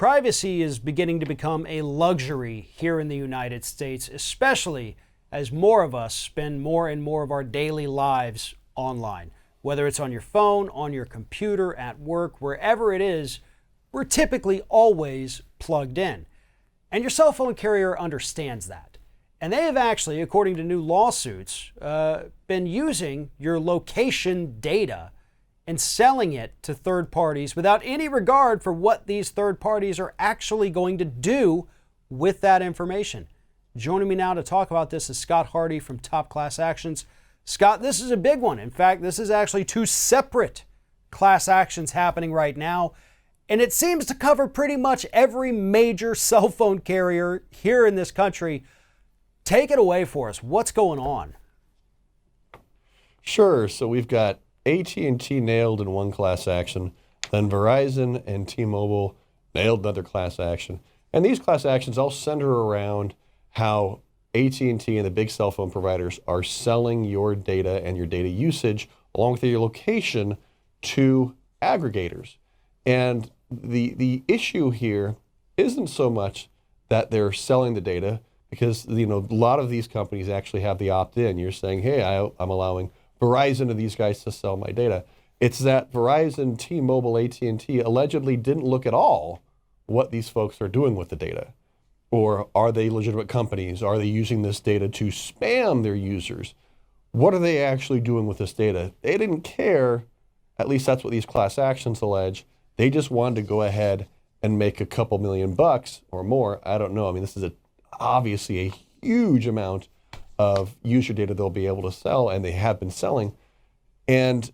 Privacy is beginning to become a luxury here in the United States, especially as more of us spend more and more of our daily lives online. Whether it's on your phone, on your computer, at work, wherever it is, we're typically always plugged in. And your cell phone carrier understands that. And they have actually, according to new lawsuits, been using your location data and selling it to third parties without any regard for what these third parties are actually going to do with that information. Joining me now to talk about this is Scott Hardy from Top Class Actions. Scott, this is a big one. In fact, this is actually two separate class actions happening right now, and it seems to cover pretty much every major cell phone carrier here in this country. Take it away for us. What's going on? Sure. So we've got AT&T nailed in one class action, then Verizon and T-Mobile nailed another class action. And these class actions all center around how AT&T and the big cell phone providers are selling your data and your data usage along with your location to aggregators. And the issue here isn't so much that they're selling the data, because a lot of these companies actually have the opt-in. You're saying, hey, I'm allowing Verizon and these guys to sell my data. It's that Verizon, T-Mobile, AT&T allegedly didn't look at all what these folks are doing with the data. Or are they legitimate companies? Are they using this data to spam their users? What are they actually doing with this data? They didn't care. At least that's what these class actions allege. They just wanted to go ahead and make a couple $1,000,000 or more. I don't know. I mean, this is obviously a huge amount of user data they'll be able to sell, and they have been selling. And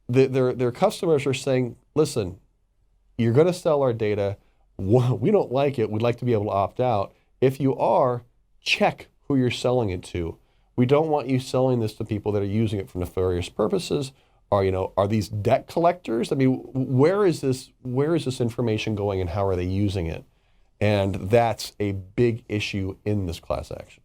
their customers are saying, listen, you're going to sell our data. We don't like it. We'd like to be able to opt out. If you are, check who you're selling it to. We don't want you selling this to people that are using it for nefarious purposes. Or, are these debt collectors? I mean, where is this information going, and how are they using it? And that's a big issue in this class action.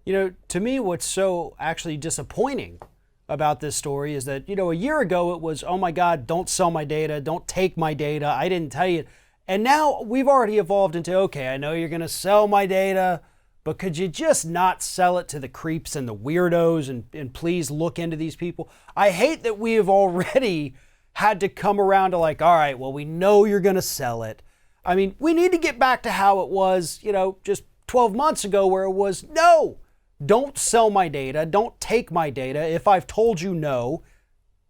To me, what's so actually disappointing about this story is that, a year ago it was, oh my God, don't sell my data, don't take my data, I didn't tell you. And now we've already evolved into, okay, I know you're going to sell my data, but could you just not sell it to the creeps and the weirdos, and please look into these people? I hate that we have already had to come around to like, all right, well, we know you're going to sell it. I mean, we need to get back to how it was, just 12 months ago, where it was, no, don't sell my data, don't take my data. If I've told you no,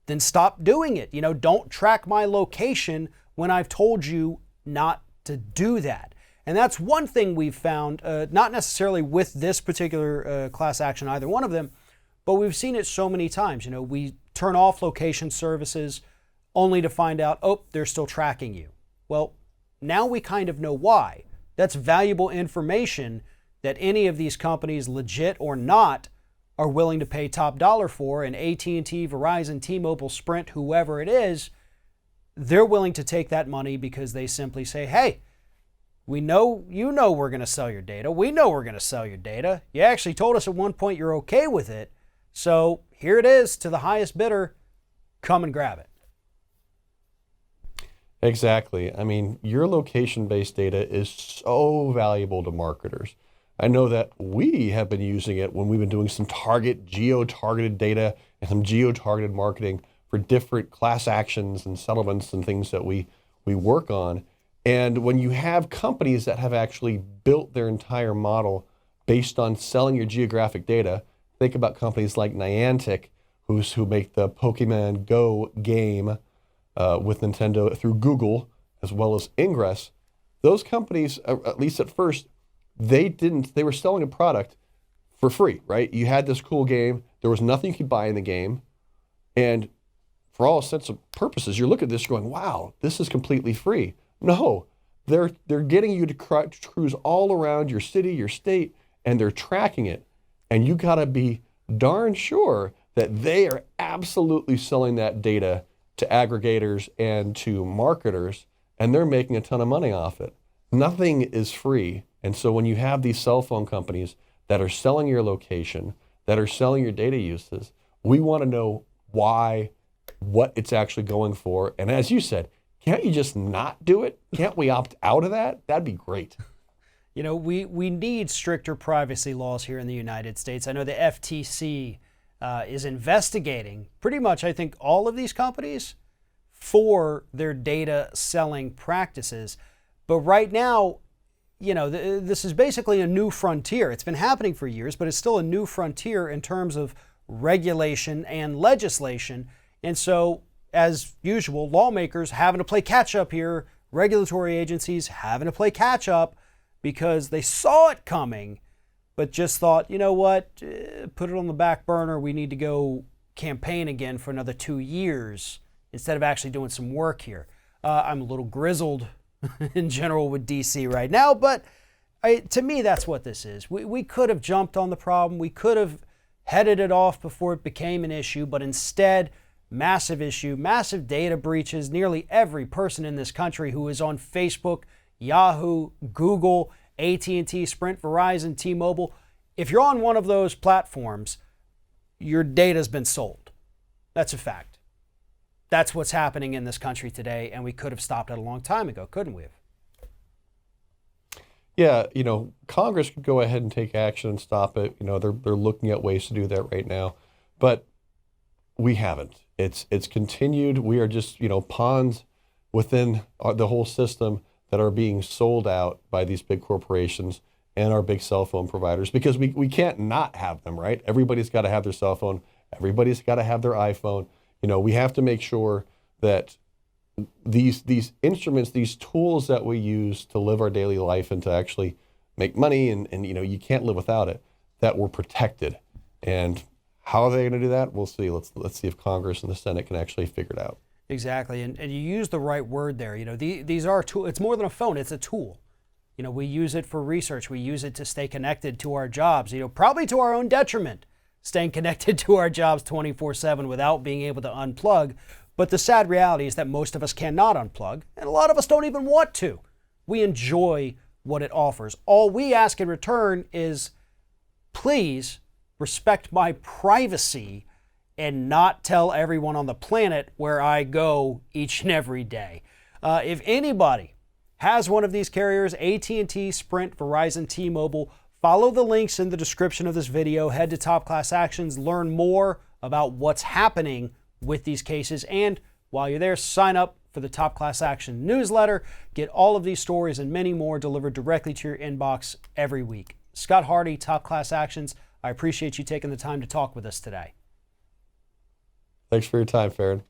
then stop doing it. Don't track my location when I've told you not to do that. And that's one thing we've found, not necessarily with this particular class action, either one of them, but we've seen it so many times. We turn off location services only to find out, oh, they're still tracking you. Well, now we kind of know why. That's valuable information that any of these companies, legit or not, are willing to pay top dollar for. And AT&T, Verizon, T-Mobile, Sprint, whoever it is, they're willing to take that money because they simply say, hey, we know we're going to sell your data. We know we're going to sell your data. You actually told us at one point you're okay with it. So here it is to the highest bidder. Come and grab it. Exactly. I mean, your location-based data is so valuable to marketers. I know that we have been using it when we've been doing some geo-targeted data and some geo-targeted marketing for different class actions and settlements and things that we work on. And when you have companies that have actually built their entire model based on selling your geographic data, think about companies like Niantic, who make the Pokemon Go game with Nintendo through Google, as well as Ingress. Those companies, at least at first, they were selling a product for free, right? You had this cool game. There was nothing you could buy in the game. And for all intents and purposes, you look at this going, wow, this is completely free. No, they're getting you to cruise all around your city, your state, and they're tracking it. And you got to be darn sure that they are absolutely selling that data to aggregators and to marketers, and they're making a ton of money off it. Nothing is free. And so when you have these cell phone companies that are selling your location, that are selling your data uses, we want to know why, what it's actually going for. And as you said, Can't you just not do it? Can't we opt out of that? That'd be great. You know, we need stricter privacy laws here in the United States. I know the FTC is investigating pretty much, I think, all of these companies for their data selling practices. But right now, you know, this is basically a new frontier. It's been happening for years, but it's still a new frontier in terms of regulation and legislation. And so, as usual, lawmakers having to play catch up here, regulatory agencies having to play catch up because they saw it coming, but just thought, you know what, put it on the back burner. We need to go campaign again for another 2 years instead of actually doing some work here. I'm a little grizzled in general with DC right now, but to me, that's what this is. We could have jumped on the problem. We could have headed it off before it became an issue, but instead, massive issue, massive data breaches. Nearly every person in this country who is on Facebook, Yahoo, Google, AT&T, Sprint, Verizon, T-Mobile, if you're on one of those platforms, your data's been sold. That's a fact. That's what's happening in this country today, and we could have stopped it a long time ago, couldn't we have? Yeah, you know, Congress could go ahead and take action and stop it. You know, they're looking at ways to do that right now, but we haven't. It's continued. We are just, you know, pawns within the whole system that are being sold out by these big corporations and our big cell phone providers, because we can't not have them, right? Everybody's got to have their cell phone. Everybody's got to have their iPhone. You know, we have to make sure that these instruments, these tools that we use to live our daily life and to actually make money, and you know, you can't live without it, that we're protected. And how are they going to do that? We'll see. Let's see if Congress and the Senate can actually figure it out. Exactly, and you use the right word there. You know, these are tools. It's more than a phone. It's a tool. You know, we use it for research. We use it to stay connected to our jobs. You know, probably to our own detriment, staying connected to our jobs 24/7 without being able to unplug. But the sad reality is that most of us cannot unplug, and a lot of us don't even want to. We enjoy what it offers. All we ask in return is, please respect my privacy and not tell everyone on the planet where I go each and every day. If anybody has one of these carriers, AT&T, Sprint, Verizon, T-Mobile, follow the links in the description of this video. Head to Top Class Actions, learn more about what's happening with these cases, and while you're there, sign up for the Top Class Action newsletter. Get all of these stories and many more delivered directly to your inbox every week. Scott Hardy, Top Class Actions, I appreciate you taking the time to talk with us today. Thanks for your time, Farron.